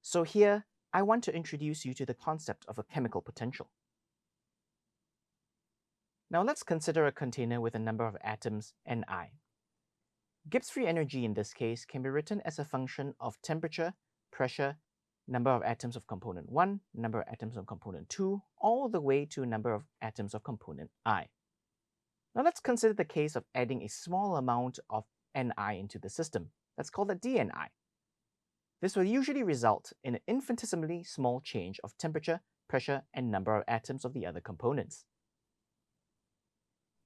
So here, I want to introduce you to the concept of a chemical potential. Now let's consider a container with a number of atoms Ni. Gibbs free energy in this case can be written as a function of temperature, pressure, number of atoms of component 1, number of atoms of component 2, all the way to number of atoms of component I. Now let's consider the case of adding a small amount of Ni into the system. Let's call it dNi. This will usually result in an infinitesimally small change of temperature, pressure, and number of atoms of the other components.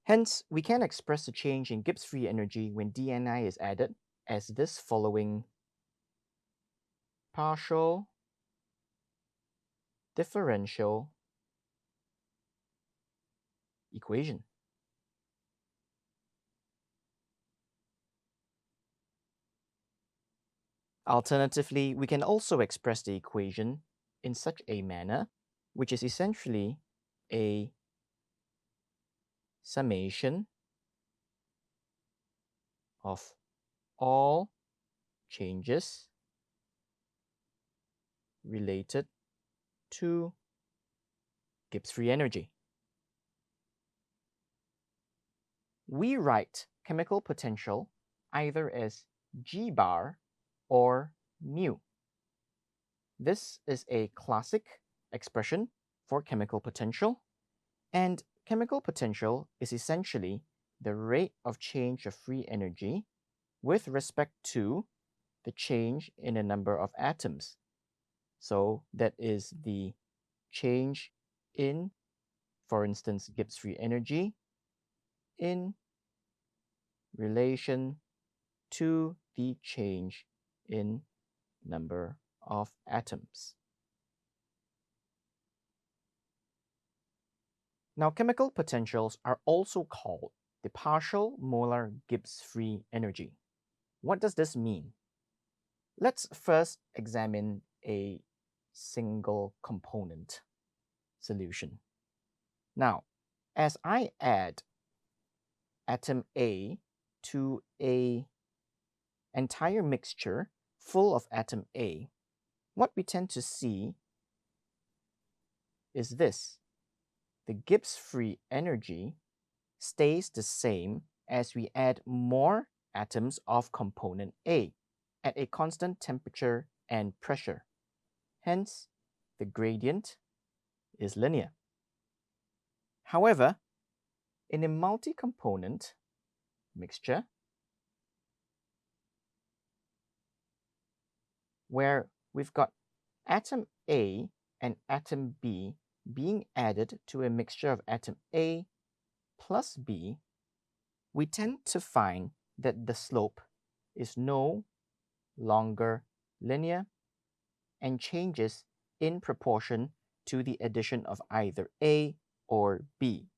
Hence, we can express the change in Gibbs free energy when dNi is added as this following partial differential equation. Alternatively, we can also express the equation in such a manner, which is essentially a summation of all changes related to Gibbs free energy. We write chemical potential either as G bar or mu. This is a classic expression for chemical potential, and chemical potential is essentially the rate of change of free energy with respect to the change in a number of atoms. So that is the change in, for instance, Gibbs free energy in relation to the change in number of atoms. Now, chemical potentials are also called the partial molar Gibbs free energy. What does this mean? Let's first examine a single component solution. Now, as I add atom A to an entire mixture full of atom A, what we tend to see is this. The Gibbs free energy stays the same as we add more atoms of component A at a constant temperature and pressure. Hence, the gradient is linear. However, in a multi-component mixture, where we've got atom A and atom B being added to a mixture of atom A plus B, we tend to find that the slope is no longer linear and changes in proportion to the addition of either A or B.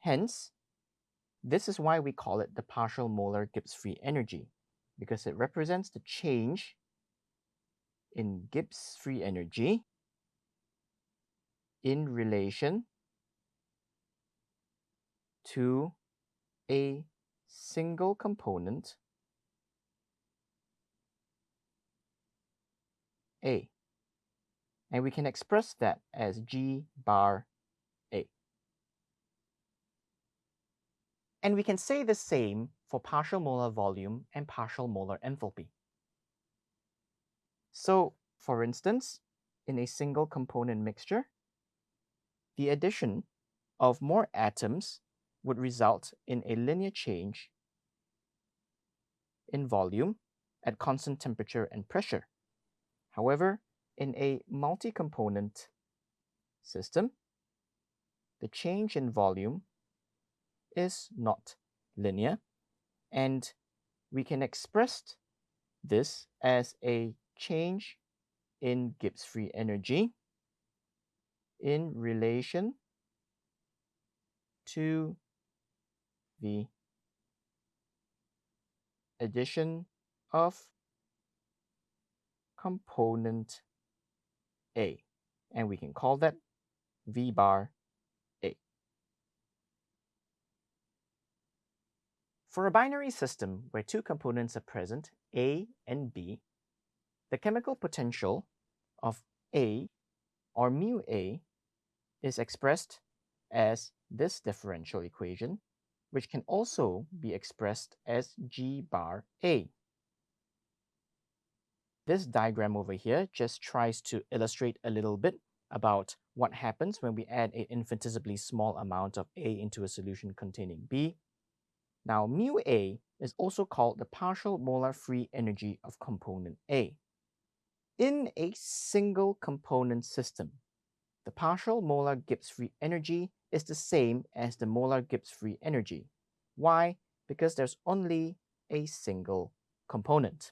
Hence, this is why we call it the partial molar Gibbs free energy, because it represents the change in Gibbs free energy in relation to a single component A. And we can express that as G bar A. And we can say the same for partial molar volume and partial molar enthalpy. So, for instance, in a single component mixture, the addition of more atoms would result in a linear change in volume at constant temperature and pressure. However, in a multi-component system, the change in volume is not linear, and we can express this as a change in Gibbs free energy in relation to the addition of component A, and we can call that V bar A. For a binary system where two components are present, A and B, the chemical potential of A, or mu A, is expressed as this differential equation, which can also be expressed as G bar A. This diagram over here just tries to illustrate a little bit about what happens when we add an infinitesimally small amount of A into a solution containing B. Now, mu A is also called the partial molar free energy of component A. In a single component system, the partial molar Gibbs free energy is the same as the molar Gibbs free energy. Why? Because there's only a single component.